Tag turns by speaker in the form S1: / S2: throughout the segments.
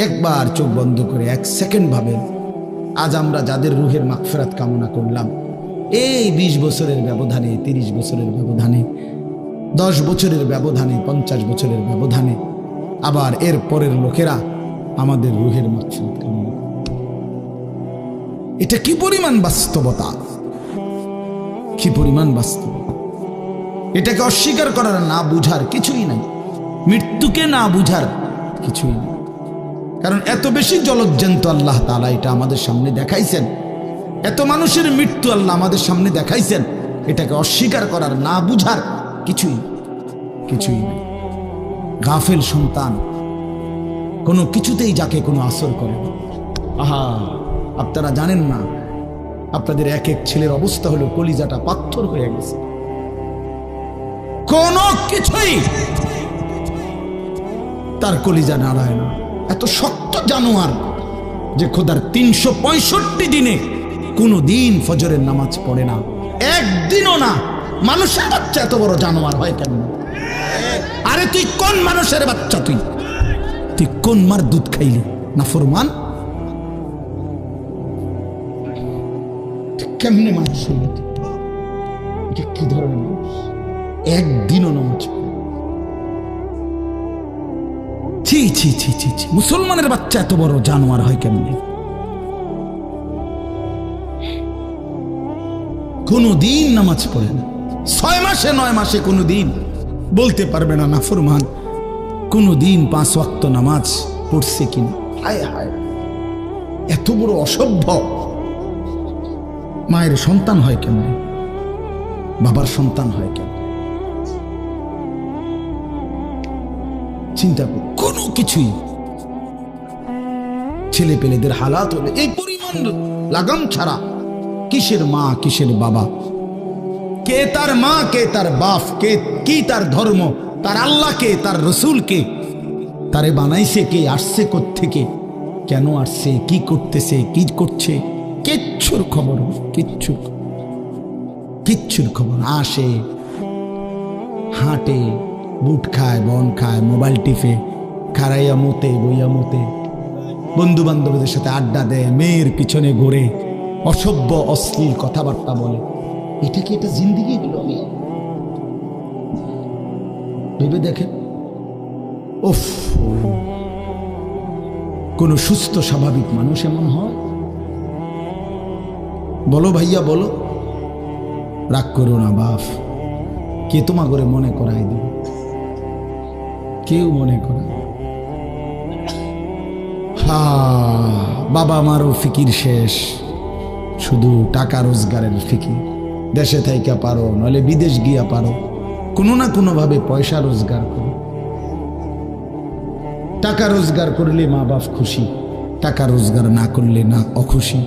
S1: একবার চোখ বন্ধ করে 1 সেকেন্ড ভাবেন, আজ আমরা যাদের রুহের মাগফিরাত কামনা করলাম, এই 20 বছরের ব্যবধানে, 30 বছরের ব্যবধানে, 10 বছরের ব্যবধানে, 50 বছরের ব্যবধানে, আবার এর পরের লোকেরা আমাদের রুহের মাগফিরাত কামনা। এটা কি পরিমাণ বাস্তবতা, কি পরিমাণ বাস্তব! এটাকে অস্বীকার করার, না বুঝার কিছুই নাই, মৃত্যুকে না বুঝার কিছুই নেই। কারণ এত বেশি জলজ্জান্ত আল্লাহ তাআলা এটা আমাদের সামনে দেখাইছেন, এত মানুষের মৃত্যু আল্লাহ আমাদের সামনে দেখাইছেন, এটাকে অস্বীকার করার, না বুঝার কিছুই কিছুই নেই। গাফেল সন্তান কোনো কিছুতেই যাকে কোনো আসর করে না। আহা, আপনারা জানেন না, আপনাদের এক এক ছেলের অবস্থা হলো কলিজাটা পাথর হয়ে গেছে, কোনো কিছুই তার কলিজা নাড়ায় না। এত শক্ত জানোয়ার যে খোদার 365 দিনে কোনো দিন ফজরের নামাজ পড়ে না, একদিনও না। মানুষের বাচ্চা এত বড় জানোয়ার হয় কেন? আরে তুই কোন মানুষের বাচ্চা? তুই কোন মার দুধ খাইলি? নাফরমান! কেমনে মানুষ হইল? এটা কি ধরনের মানুষ? একদিনও নামাজ পড়ে? ছি ছি ছি ছি ছি! মুসলমানের বাচ্চা এত বড় জানোয়ার হয় কেমনে? কোনদিন নামাজ পড়ে না, 6 মাসে 9 মাসে কোনদিন বলতে পারবে না নাফরমান কোনদিন 5 ওয়াক্ত নামাজ পড়ছে কিনা। হায় হায়, এত বড় অসভ্য! মায়ের সন্তান হয় কেমনে? বাবার সন্তান হয় কেমনে? চিন্তা কর, কোনো কিছুই ছেলে পেলেদের হালাত হলে এই পরিমাণ লাগাম ছাড়া। কিসের মা, কিসের বাবা, কে তার মা, কে তার বাপ, কে কি তার ধর্ম, তার আল্লাহকে, তার রসুলকে, তারে বানাইছে কে, আসছে কোত্থেকে, কেন আসছে, কি করতেছে, কি করছে, কিচ্ছুর খবর, কিচ্ছুর খবর। আসে, হাঁটে, বুট খায়, বন খায়, মোবাইল টিপে, খারাইয়া মতে, বইয়া মতে, বন্ধু বান্ধবদের সাথে আড্ডা দেয়, মেয়ের পিছনে ঘুরে, অসভ্য অশ্লীল কথাবার্তা বলে। এটা কি এটা জিন্দিগি? এগুলো ভেবে দেখেন। উফ, কোন সুস্থ স্বাভাবিক মানুষ এমন হয়? বলো ভাইয়া, বলো। রাগ করো না বাপ, কে তোমা করে মনে করাই দেবে? কেউ মনে করে। বাবা আমারও ফিকির শেষ, শুধু টাকা রোজগারের ফিকির। দেশে থাইকা পারো, নইলে বিদেশ গিয়া পারো, কোনো না কোনো ভাবে পয়সা রোজগার করো। টাকা রোজগার করলে মা বাপ খুশি, টাকা রোজগার না করলে না অখুশি,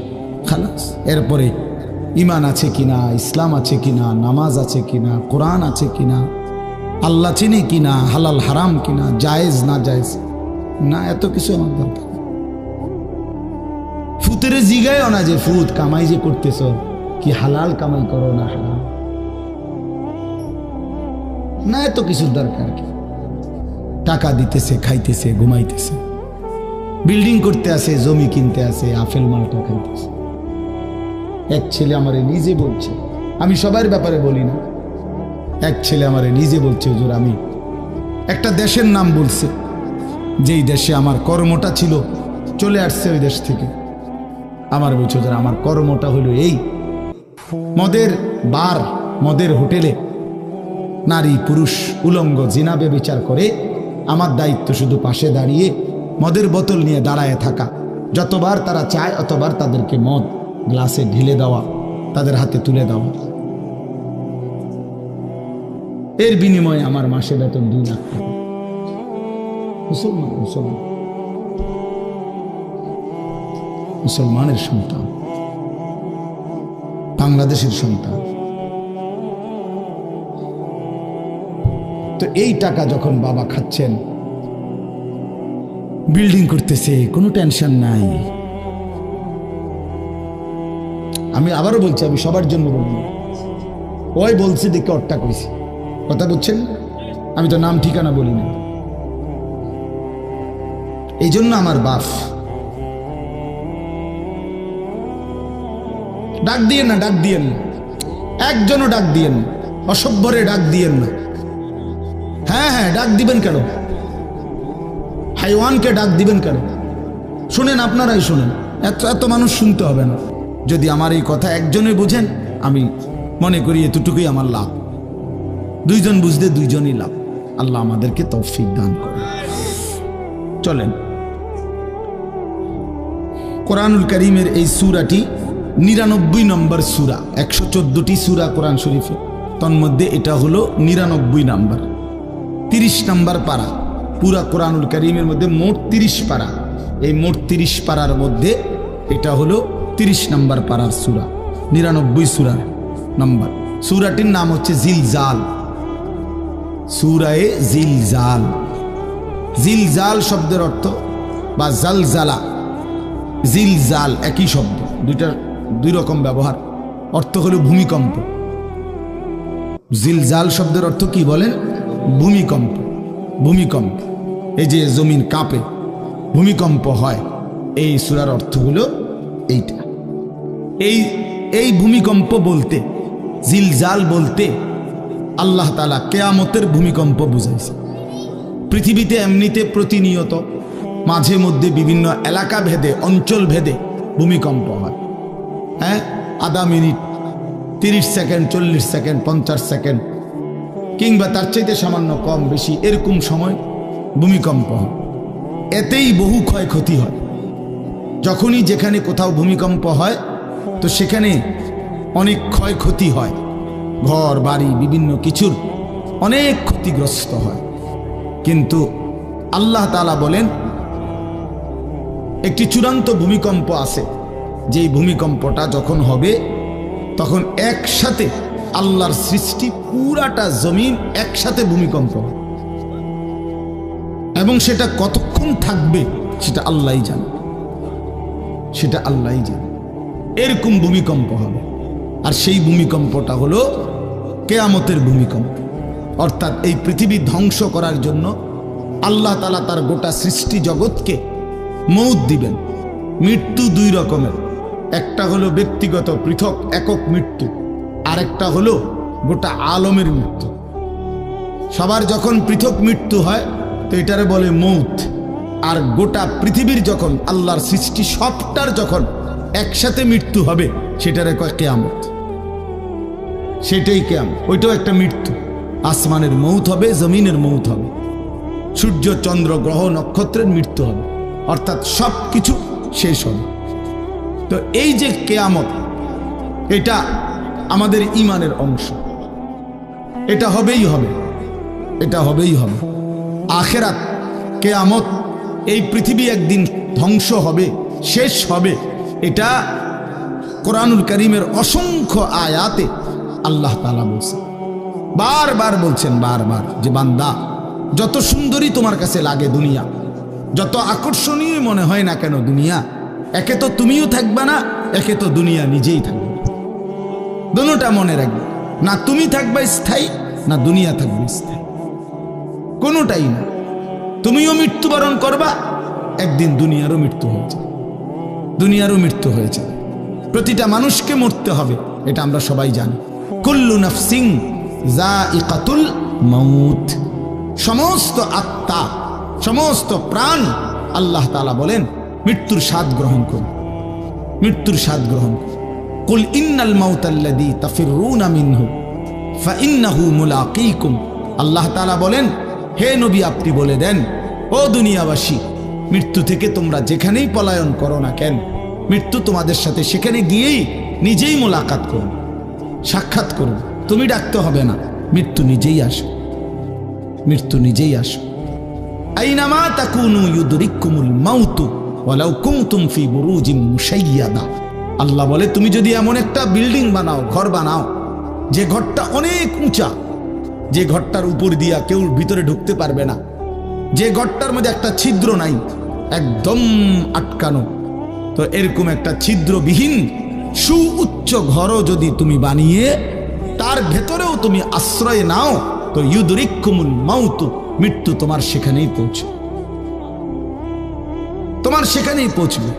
S1: খালাস। এরপরে ইমান আছে কিনা, ইসলাম আছে কিনা, নামাজ আছে কিনা, কোরআন আছে কিনা, আল্লাহ চিনে কিনা, হালাল হারাম কিনা, জায়েজ না জায়েজ না, এত কিছু আমার দরকার। ফুতের জিগায়ও না যে ফুত কামাই যে করতেছ, কি হালাল কামাই করো না হারাম না, এত কিছুর দরকার কি? টাকা দিতেছে, খাইতেছে, ঘুমাইতেছে, বিল্ডিং করতে আসে, জমি কিনতে আসে, আপেল মালটা খাইতেছে। এক ছেলে আমারে নিজে বলছে, আমি সবার ব্যাপারে বলি না, এক ছেলে আমারে নিজে বলছে, হুজুর আমি একটা দেশের নাম বলছে, যেই দেশে আমার কর্মটা ছিল, চলে আসছে ওই দেশ থেকে। আমার বলছে, হুজুর আমার কর্মটা হলো এই, মদের বার, মদের হোটেলে নারী পুরুষ উলঙ্গ জিনাবে বিচার করে, আমার দায়িত্ব শুধু পাশে দাঁড়িয়ে মদের বোতল নিয়ে দাঁড়ায় থাকা, যতবার তারা চায় অতবার তাদেরকে মদ গ্লাসে ঢেলে দেওয়া, তাদের হাতে তুলে দেওয়া। এর বিনিময়ে আমার মাসে বেতন 2 লাখ টাকা। মুসলমান, মুসলমান, মুসলমানের সন্তান, বাংলাদেশের সন্তান। তো এই টাকা যখন বাবা খাচ্ছেন, বিল্ডিং করতেছে, কোনো টেনশন নাই। আমি আবারও বলছি, আমি সবার জন্য বলি, ওই বলছি দেখে অট্টা কইছি, কথা বুঝছেন? আমি তো নাম ঠিকানা বলি না। এই জন্য আমার বাপ, ডাক দিয়েন না, ডাক দিয়েন না, একজনও ডাক দিয়েন না, অসভ্যরে ডাক দিয়েন না। হ্যাঁ হ্যাঁ, ডাক দিবেন কেন? হাইওয়ানকে ডাক দিবেন কেন? শুনেন, আপনারাই শুনেন, এত এত মানুষ শুনতে হবে না। যদি আমার এই কথা একজনে বুঝেন, আমি মনে করি এতটুকুই আমার লাভ। দুইজন বুঝতে দুইজনই লাভ। আল্লাহ আমাদেরকে তৌফিক দান করে। চলেন, কোরআনুল কারীমের এই সূরাটি 99 নম্বর সূরা। 114টি সূরা কোরআন শরীফে, তন্মধ্যে এটা হলো 99 নম্বর, 30 নম্বর পারা। পুরা কোরআনুল কারীমের মধ্যে মোট 30 পারা। এই মোট 30 পারার মধ্যে এটা হলো 30 নম্বর পারার সূরা, 99 সূরা নম্বর। সূরাটির নাম হচ্ছে জিলজাল, সূরায়ে জিলজাল। জিলজাল শব্দের অর্থ বা জালজালা, জিলজাল একই শব্দ, দুই রকম ব্যবহার। অর্থ হলো ভূমিকম্প। জিলজাল শব্দের অর্থ কি বলেন? ভূমিকম্প। ভূমিকম্প, এই যে জমিন কাঁপে, ভূমিকম্প হয়, এই সূরার অর্থ হলো এইটা। এই ভূমিকম্প বলতে, জিলজাল বলতে আল্লাহ তাআলা কিয়ামতের ভূমিকম্প বুঝাইছে। পৃথিবীতে এমনিতে প্রতিনিয়ত মাঝে মধ্যে বিভিন্ন এলাকা ভেদে, অঞ্চল ভেদে ভূমিকম্প হয়। হ্যাঁ, আধা মিনিট, 30 সেকেন্ড, 40 সেকেন্ড, 50 সেকেন্ড, কিংবা তার চাইতে সামান্য কম বেশি এরকম সময় ভূমিকম্প হয়। এতেই বহু ক্ষয়ক্ষতি হয়। যখনই যেখানে কোথাও ভূমিকম্প হয়, তো সেখানে অনেক ক্ষয়ক্ষতি হয়, ঘর বাড়ি বিভিন্ন কিছুর অনেক ক্ষতিগ্রস্ত হয়। কিন্তু আল্লাহ তাআলা বলেন একটি চূড়ান্ত ভূমিকম্প আছে, যেই ভূমিকম্পটা যখন হবে তখন একসাথে আল্লাহর সৃষ্টি পুরাটা জমিন একসাথে ভূমিকম্প হবে, এবং সেটা কতক্ষণ থাকবে সেটা আল্লাহই জানে, সেটা আল্লাহই জানে। এরকম ভূমিকম্প হবে। আর সেই ভূমিকম্পটা হলো কিয়ামতের ভূমিকম্প। অর্থাৎ এই পৃথিবী ধ্বংস করার জন্য আল্লাহ তাআলা তার গোটা সৃষ্টি জগৎকে মউত দিবেন। মৃত্যু দুই রকমের, একটা হলো ব্যক্তিগত পৃথক একক মৃত্যু, আর একটা হলো গোটা আলমের মৃত্যু। সবার যখন পৃথক মৃত্যু হয় তো এটারে বলে মউত। আর গোটা পৃথিবীর যখন আল্লাহর সৃষ্টি সবটার যখন একসাথে মৃত্যু হবে সেটারে কয় কিয়ামত। সেটাই কিয়ামত, ওইটাও একটা মৃত্যু। আসমানের মউত হবে, জমিনের মউত হবে, সূর্য চন্দ্র গ্রহ নক্ষত্রের মৃত্যু হবে, অর্থাৎ সব কিছু শেষ হবে। তো এই যে কিয়ামত, এটা আমাদের ঈমানের অংশ, এটা হবেই হবে, এটা হবেই হবে। আখিরাত, কিয়ামত, এই পৃথিবী একদিন ধ্বংস হবে, শেষ হবে, এটা কোরআনুল কারীমের অসংখ্য আয়াতে আল্লাহ তাআলা বলছেন, বারবার বলছেন, বারবার, যে বান্দা যত সুন্দরী তোমার কাছে লাগে দুনিয়া, যত আকর্ষণীয় মনে হয় না কেন দুনিয়া, একে তো তুমিও থাকবে না, একে তো দুনিয়া নিজেই থাকবে। দুটোটা মনে রাখবে, না তুমি থাকবে স্থায়ী, না দুনিয়া থাকবে স্থায়ী, কোনোটাই না। তুমিও মৃত্যুবরণ করবা, একদিন দুনিয়ারও মৃত্যু হয়েছে, দুনিয়ারও মৃত্যু হয়েছে। প্রতিটা মানুষকে মরতে হবে, এটা আমরা সবাই জানি। কুল্লু নাফসিন যায়িকাতুল মাউত, সমস্ত আত্মা, সমস্ত প্রাণ, আল্লাহ তাআলা বলেন মৃত্যুর স্বাদ গ্রহণ করুন, মৃত্যুর স্বাদ গ্রহণ করুন। কুল ইন্নাল মাউতাল্লাযী তাফিররুনা মিনহু ফাইন্নাহু মুলাকীকুম। আল্লাহ তাআলা বলেন, হে নবী আপনি বলে দেন, ও দুনিয়াবাসী, মৃত্যু থেকে তোমরা যেখানেই পলায়ন করো না কেন, মৃত্যু তোমাদের সাথে সেখানে গিয়েই নিজেই মোলাকাত করো, সাক্ষাৎ করো। তুমি ডাকতে হবে না, মৃত্যু নিজেই আসে, মৃত্যু নিজেই আসে। আইনামা তাকুনু ইউদরিকুমুল মাউতু ওয়ালাউ কুনতুম ফি বুরুজিন মুশাইয়াদা। আল্লাহ বলে, তুমি যদি এমন একটা বিল্ডিং বানাও, ঘর বানাও, যে ঘরটা অনেক উঁচা, যে ঘরটার উপর দিয়া কেউ ভিতরে ঢুকতে পারবে না, যে ঘরটার মধ্যে একটা ছিদ্র নাই, একদম আটকানো, তো এরকম একটা ছিদ্রবিহীন সুউচ্চ ঘরও যদি তুমি বানিয়ে তার ভেতরেও তুমি আশ্রয় নাও, তো ইউদরিকুমুল মাউতু, মৃত্যু তোমার সেখানেই পৌঁছে। তোমার সেখানেই পৌঁছবে।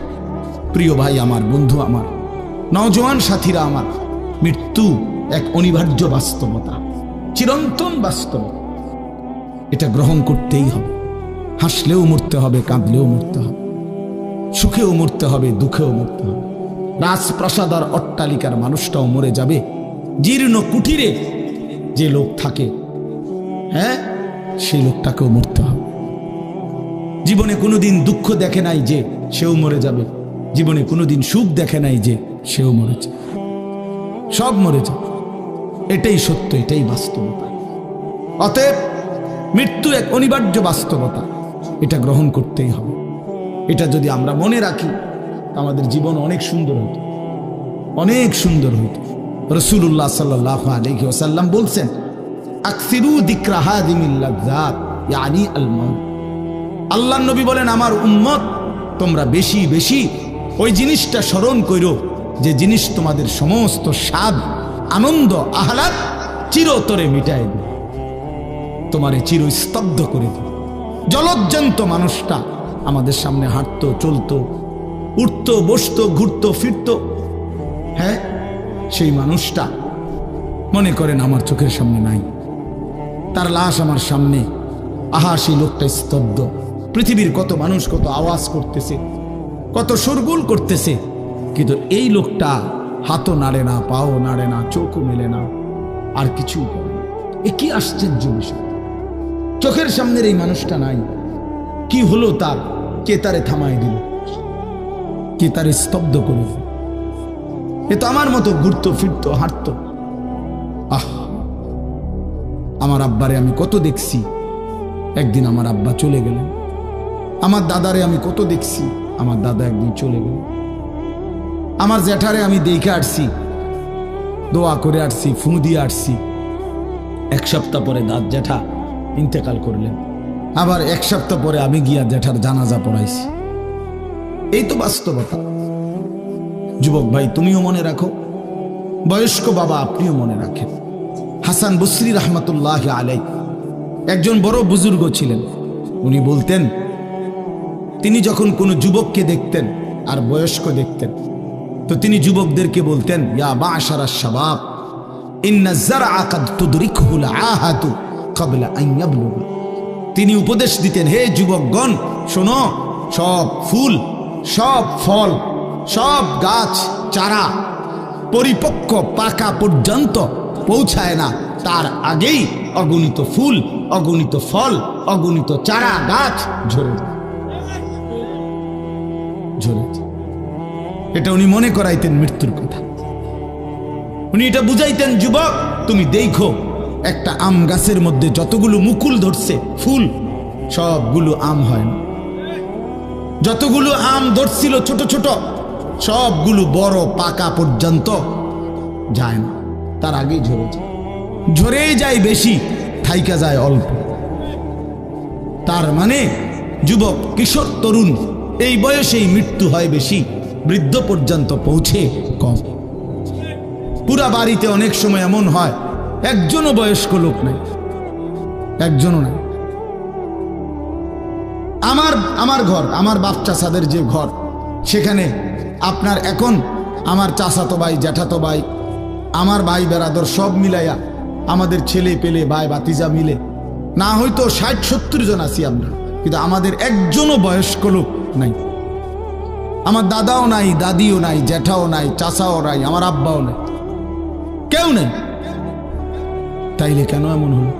S1: প্রিয় ভাই আমার, বন্ধু আমার, নওজোয়ান সাথীরা আমার, মৃত্যু এক অনিবার্য বাস্তবতা, চিরন্তন বাস্তবতা। এটা গ্রহণ করতেই হবে। হাসলেও মরতে হবে, কাঁদলেও মরতে হবে, সুখেও মরতে হবে, দুঃখেও মরতে হবে। রাজপ্রাসাদ আর অট্টালিকার মানুষটাও মরে যাবে। জীর্ণ কুঠিরে যে লোক থাকে, হ্যাঁ, সেই লোকটাকেও মরতে হবে। জীবনে কোনোদিন দুঃখ দেখে নাই যে সেও মরে যাবে, জীবনে কোনোদিন সুখ দেখে নাই যে সেও মরে যাবে, সব মরে যাবে। এটাই সত্য, এটাই বাস্তবতা। অতএব মৃত্যু এক অনিবার্য বাস্তবতা, এটা গ্রহণ করতেই হবে। এটা যদি আমরা মনে রাখি, আমাদের জীবন অনেক সুন্দর হইত, অনেক সুন্দর হইত। রাসূলুল্লাহ সাল্লাল্লাহু আলাইহি ওয়াসাল্লাম বলছেন, আকসিরু যিকরা হাযিমিল লাযযাত ইয়ানি আল মাউত। আল্লাহর নবী বলেন, আমার উম্মত তোমরা বেশি বেশি ওই জিনিসটা স্মরণ করো যে জিনিস তোমাদের সমস্ত স্বাদ, আনন্দ, আহ্লাদ চিরতরে মিটায় দেবে, তোমারে চিরস্তব্ধ করে দেবে। জলজ্জান্ত মানুষটা আমাদের সামনে হাঁটতো, চলতো, উঠতো, বসতো, ঘুরতো, ফিরতো, হ্যাঁ, সেই মানুষটা মনে করেন আমার চোখের সামনে নাই, তার লাশ আমার সামনে। আহা, সেই লোকটা স্তব্ধ। পৃথিবীর কত মানুষ কত আওয়াজ করতেছে, কত শোরগোল করতেছে, কিন্তু এই লোকটা হাতও নাড়ে না, পাও নাড়ে না, চোখও মেলে না, আর কিছু করে না। এ কি আশ্চর্য বিষয়! চোখের সামনের এই মানুষটা নাই, কি হলো তার? কে তারে থামাই দিল? কে তারে স্তব্ধ করে দিল? এ তো আমার মতো ঘুরতো, ফিরতো, হাঁটতো। আহ, আমার আব্বারে আমি কত দেখছি, একদিন আমার আব্বা চলে গেলেন। আমার দাদারে আমি কত দেখছি, আমার দাদা একদিন চলে গেলেন। আমার জ্যাঠারে আমি দেখে আসছি, দোয়া করে আসছি, ফু দিয়ে আসছি। এক সপ্তাহ পরে দাদ জ্যাঠা ইন্তেকাল করলেন। আবার এক সপ্তাহ পরে আমি গিয়া জ্যাঠার জানাজা পড়াইছি। এই তো বাস্তবতা। যুবক ভাই, তুমিও মনে রাখো, বয়স্ক বাবা আপনিও মনে রাখেন। হাসান বসরি রহমতুল্লাহ আলাইহি একজন বড় বুজুর্গ ছিলেন। উনি বলতেন, তিনি যখন কোনো যুবককে দেখতেন আর বয়স্ক দেখতেন, তো তিনি যুবকদেরকে বলতেন, ইয়া মা'শারাশ শাবাব ইন্না যারআ কাদ তুদরিকুহুল আহাতু ক্বাবলা আন ইয়াবলুগা। তিনি উপদেশ দিতেন, হে যুবকগণ শোনো, সব ফুল, সব ফল, সব গাছ চারা পরিপক্ক পাকা পর্যন্ত পৌঁছায় না, তার আগেই অগণিত ফুল, অগণিত ফল, অগণিত চারা গাছ ঝরে যায়, ঝরে যায়। এটা উনি মনে করাইতেন মৃত্যুর কথা। উনি এটা বুঝাইতেন, যুবক তুমি দেখো, একটা আম গাছের মধ্যে যতগুলো মুকুল ধরছে ফুল, সবগুলো আম হয় না। যতগুলো আম ধরছিল ছোট ছোট, সবগুলো বড় পাকা পর্যন্ত যায় না, তার আগেই ঝরে যায়। ঝরেই যায় বেশি, থাইকা যায় অল্প। তার মানে যুবক, কিশোর, তরুণ এই বয়সেই মৃত্যু হয় বেশি, বৃদ্ধ পর্যন্ত পৌঁছে কম। পুরা বাড়িতে অনেক সময় এমন হয় একজনও বয়স্ক লোক নাই, একজনও নাই। আমার ঘর, আমার বাপ চাচাদের যে ঘর, সেখানে আপনার এখন আমার চাচাতো ভাই, জ্যাঠাতো ভাই, আমার ভাই বেরাদর সব মিলাইয়া আমাদের ছেলে পেলে ভাই বাতিজা মিলে না হয়তো 60-70 জন আছি আমরা, কিন্তু আমাদের একজনও বয়স্ক লোক নাই। আমার দাদাও নাই, দাদিও নাই, জ্যাঠাও নাই, চাচাও নাই, আমার আব্বাও নাই, কেউ নেই। তাইলে কেন এমন হলো?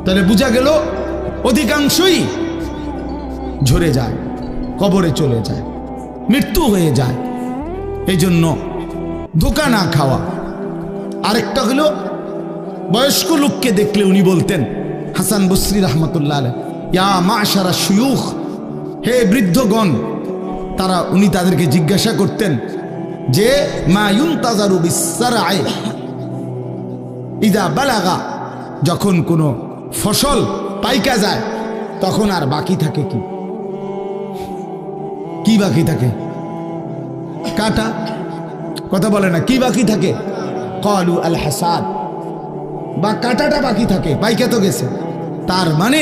S1: তাহলে বোঝা গেল অধিকাংশই ঝরে যায়, কবরে চলে যায়, মৃত্যু হয়ে যায়। এই জন্য ধোঁকা না খাওয়া। আরেকটা হলো, বয়স্ক লোককে দেখলে উনি বলতেন, হাসান বসরি রহমতুল্লাহ আলাইহি, ইয়া মা'শারা শুয়ুখ, হে বৃদ্ধগণ। উনি তাদেরকে জিজ্ঞাসা করতেন যে, মা ইউনতাজারু বিসসারআ ইযা বালাগা, যখন কোনো ফসল পাইকা যায় তখন আর বাকি থাকে কি? কি বাকি থাকে? কাটা। কথা বলে না, কি বাকি থাকে? ক্বালু আল হাসাদ, বা কাটাটা বাকি থাকে, পাইকা তো গেছে। তার মানে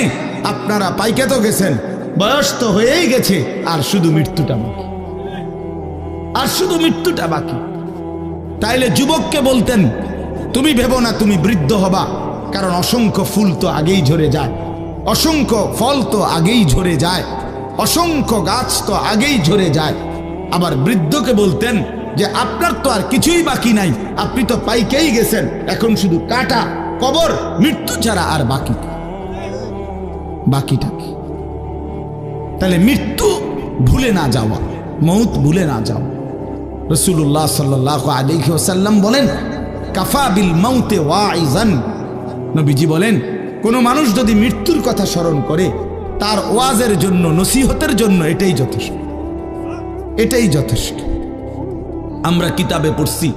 S1: আপনারা পাইকা তো গেছেন, বয়স তো হয়েই গেছে, আর শুধু মৃত্যুটা বাকি, আর শুধু মৃত্যুটা বাকি। তাইলে যুবককে বলতেন, তুমি ভেবো না তুমি বৃদ্ধ হবা, কারণ অসংখ্য ফুল তো আগেই ঝরে যায়, অসংখ্য ফল তো আগেই ঝরে যায়, অসংখ্য গাছ তো আগেই ঝরে যায়। আবার বৃদ্ধকে বলতেন যে আপনার তো আর কিছুই বাকি নাই, আপনি তো পাইকেই গেছেন, এখন শুধু কাটা, কবর, মৃত্যু ছাড়া আর বাকিটা কি? তাহলে মৃত্যু ভুলে না যাওয়া, মৌত ভুলে না যাওয়া। রাসূলুল্লাহ সাল্লাল্লাহু আলাইহি ওয়াসাল্লাম বলেন, কাফা বিল মাউতে ওয়াইজান। নবীজি বলেন, কোন মানুষ যদি মৃত্যুর কথা স্মরণ করে, তার ওয়াজের জন্য, নসিহতের জন্য এটাই যথেষ্ট, এটাই যথেষ্ট। আমরা কিতাবে পড়ছি,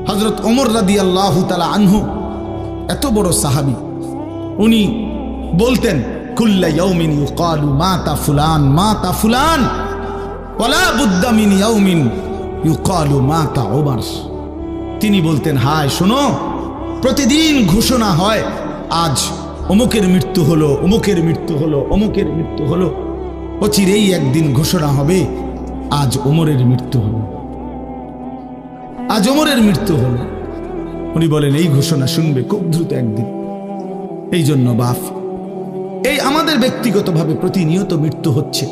S1: হযরত ওমর রাদিয়াল্লাহু তাআলা আনহু, এত বড় সাহাবী, উনি বলতেন, কুল্লা ইয়াউমিন ইউকালু মাতা ফুলান মাতা ফুলান ওয়ালা বুদ্দা মিন ইয়াউমিন ইউকালু মাতা ওমর। তিনি বলতেন, হায় শোনো, প্রতিদিন ঘোষণা হয় আজ অমুকের মৃত্যু হলো, অমুকের মৃত্যু হলো, অমুকের মৃত্যু হলো। অচিরেই একদিন ঘোষণা হবে আজ ওমরের মৃত্যু হলো, আজ ওমরের মৃত্যু হলো। উনি বলেন, এই ঘোষণা শুনবে খুব দ্রুত একদিন। এই জন্য বাপ, এই আমাদের ব্যক্তিগতভাবে প্রতিনিয়ত মৃত্যু হচ্ছে,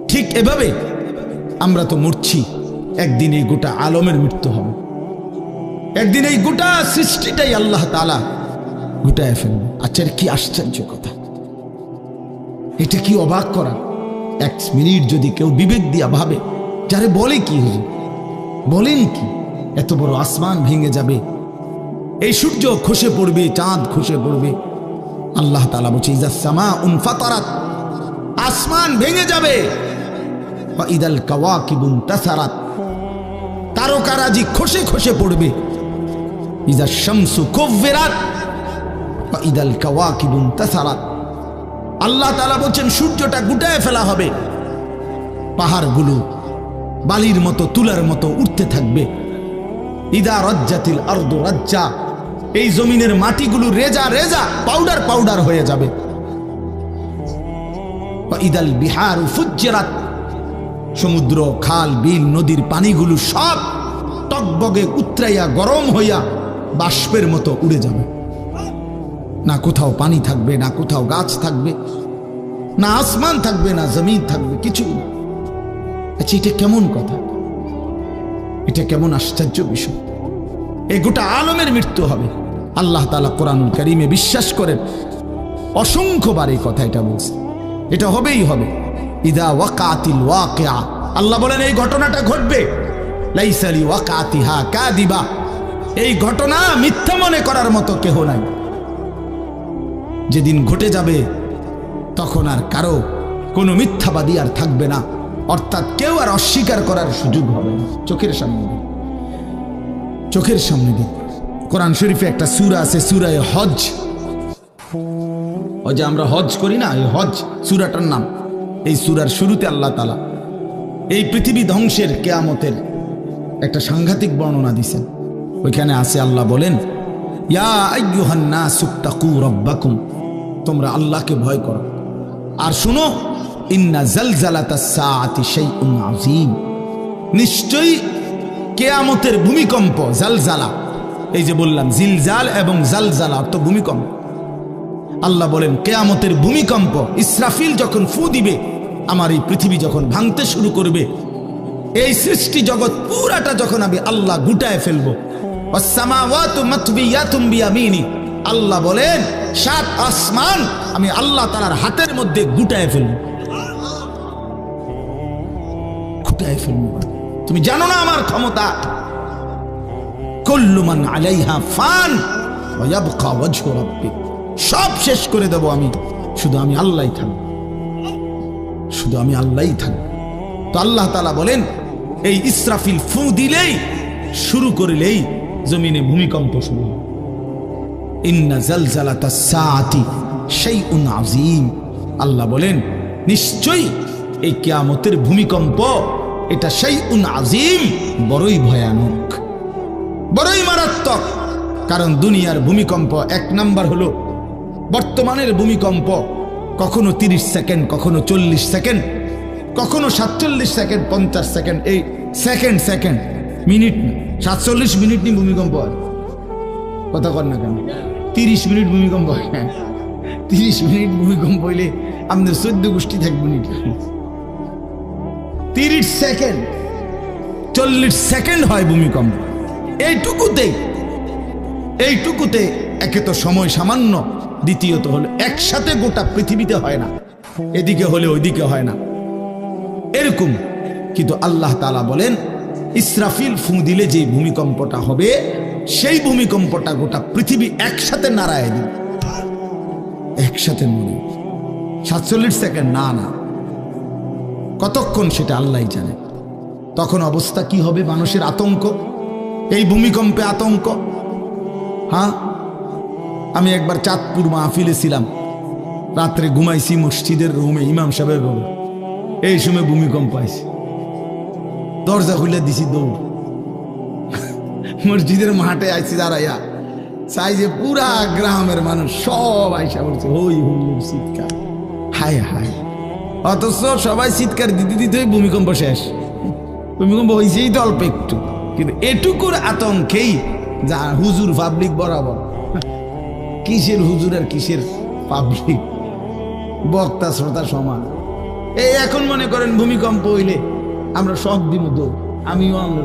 S1: ঠিক এভাবে আমরা তো মরছি, একদিন এই গোটা আলমের মৃত্যু হবে, একদিন এই গোটা সৃষ্টিটাই আল্লাহ তাআলা গোটায় ফেলবে। আচ্ছা, কি আশ্চর্য কথা, এটা কি অবাক করা। এক মিনিট যদি কেউ বিবেক দিয়া ভাবে, যারে বলে কি হুজুর, বলেন কি, এত বড় আসমান ভেঙে যাবে, এই সূর্য খসে পড়বে, চাঁদ খসে পড়বে। আল্লাহ তাআলা বলছে, ইযা সামাউন ফাতারাত, আসমান ভেঙে যাবে, ওয়া ইদাল কাওয়াকিবুন তাসারাত, তারকারাজি খসে খসে পড়বে, ইযা শামসু কুব্বিরাত ওয়া ইদাল কাওয়াকিবুন তাসারাত। আল্লাহ তাআলা বলছেন, সূর্যটা গুটায় ফেলা হবে, পাহাড়গুলো বালির মতো, তুলার মতো উঠতে থাকবে। ইদা রাজ্জাতিল আরদু রাজ্জা, এই জমিনের মাটিগুলো রেজা রেজা, পাউডার পাউডার হয়ে যাবে। ওয়া ইদাল বিহারু ফুজ্জিরাত, সমুদ্র, খাল, বিল, নদীর পানিগুলো সব টকবগে উতরাইয়া গরম হইয়া বাষ্পের মতো উড়ে যাবে। না কোথাও পানি থাকবে, না কোথাও গাছ থাকবে, না আসমান থাকবে, না জমিন থাকবে, কিছুই না। আচ্ছা, এটা কেমন কথা, এটা কেমন আশ্চর্য বিষয়। এই গোটা আলমের মৃত্যু হবে। আল্লাহ তাআলা কোরআনুল কারীমে বিশ্বাস করেন, অসংখ্যবার এই কথা এটা বলছে, এটা হবেই হবে। ইদা ওয়াকাতিল ওয়াকিআ, আল্লাহ বলেন এই ঘটনাটা ঘটবে। লাইসা লি ওয়াকাতিহা কাযিবা, এই ঘটনা মিথ্যা মনে করার মতো কেহ নাই। যেদিন ঘটে যাবে তখন আর কারো কোনো মিথ্যাবাদী আর থাকবে না, অর্থাৎ কেউ আর অস্বীকার করার সুযোগ হবে না। চোখের সামনে দিন, চোখের সামনে দিন। কোরআন শরীফে একটা সূরা আছে, সূরা হজ। ওই যে আমরা হজ করি না, এই হজ সূরাটার নাম। এই সূরার শুরুতে আল্লাহ তাআলা এই পৃথিবী ধ্বংসের, কিয়ামতের একটা সাংঘাতিক বর্ণনা দিয়েছেন। ওইখানে আছে, আল্লাহ বলেন, ইয়া আইয়ুহান নাসুত্তাকু রাব্বাকুম, তোমরা আল্লাহকে ভয় করো। আর শুনো, ইন্না জালজালাতাস সাআতি শাইউন আযীম, নিশ্চয়ই কিয়ামতের ভূমিকম্প, জালজালা, এই যে বললাম জিলজাল এবং জালজালা অর্থ ভূমিকম্প। আল্লাহ বলেন কিয়ামতের ভূমিকম্প, ইসরাফিল যখন ফু দিবে, আমার এই পৃথিবী যখন ভাঙতে শুরু করবে, এই সৃষ্টি জগৎ পুরাটা যখন আমি আল্লাহ গুটায় ফেলবো, ওয়াসসামাওয়াতু মাতবিয়াতুম বিয়ামিনি, আল্লাহ বলেন 7 আসমান আমি আল্লাহ তাআলার হাতের মধ্যে গুটায় ফেলবো, গুটায় ফেলবো। তুমি জানো না আমার ক্ষমতা। কুল্লু মান আলাইহা ফান ওয়া ইয়াবকা ওয়াজহু রাব্বিক, সব শেষ করে দেব আমি, শুধু আমি আল্লাহই থাকব, শুধু আমি আল্লাহই থাকব। তো আল্লাহ তাআলা বলেন, এই ইসরাফিল ফু দিলেই, শুরু করলেই জমিনে ভূমিকম্প শুরু হবে। ইন্না জালজালাতাস সাআতি শাইউন আযীম, আল্লাহ বলেন নিশ্চয়ই এই কিয়ামতের ভূমিকম্প, এটা শাইউন আযীম, বড়ই ভয়ানক, বড়ই মারাত্মক। কারণ দুনিয়ার ভূমিকম্প, এক নাম্বার হলো বর্তমানের ভূমিকম্প কখনো 30 সেকেন্ড, কখনো 40 সেকেন্ড, কখনো 47 সেকেন্ড, 50 সেকেন্ড, এই সেকেন্ড মিনিট না, 47 মিনিট নি ভূমিকম্প হয়। কথা কর না কেন? 30 মিনিট ভূমিকম্প হয়। 30 মিনিট ভূমিকম্প হইলে আমাদের 14 গোষ্ঠী থাকবে মিনিট। 30 সেকেন্ড, 40 সেকেন্ড হয় ভূমিকম্প। এইটুকুতে একে তো সময় সামান্য, দ্বিতীয়ত হলো একসাথে গোটা পৃথিবীতে হয় না, এদিকে হলে ওইদিকে হয় না এরকম। কিন্তু আল্লাহ তাআলা বলেন ইসরাফিল ফু দিলে যে ভূমিকম্পটা হবে, সেই ভূমিকম্পটা গোটা পৃথিবী একসাথে নাড়ায় দিবে, একসাথে নড়ে। 47 সেকেন্ড না, কতক্ষণ সেটা আল্লাহই জানে। তখন অবস্থা কি হবে? মানুষের আতঙ্ক, এই ভূমিকম্পে আতঙ্ক। হ্যাঁ, আমি একবার চাঁদপুর মাহফিলে ছিলাম, রাত্রে ঘুমাইছি মসজিদের রুমে, ইমাম সাহেবের রুমে। এই সময় ভূমিকম্প আইছে, দরজা খুলে দিছি দৌড়। মসজিদের মাঠে আইছি দাঁড়াইয়া, চাই যে পুরা গ্রামের মানুষ সব আইসা বলছে হই হুল্লোড় চিৎকার, হায় হায়। অথচ সবাই চিৎকার দিতে দিতে ভূমিকম্প শেষ। ভূমিকম্প হয়েছেই তো অল্প একটু, কিন্তু এটুকুর আতঙ্কেই যা হুজুর পাবলিক বরাবর। কিসের হুজুর আর কিসের পাবলিক, বক্তা শ্রোতা সমান। এই এখন মনে করেন ভূমিকম্প হইলে আমরা সব দিন দৌড়, আমিও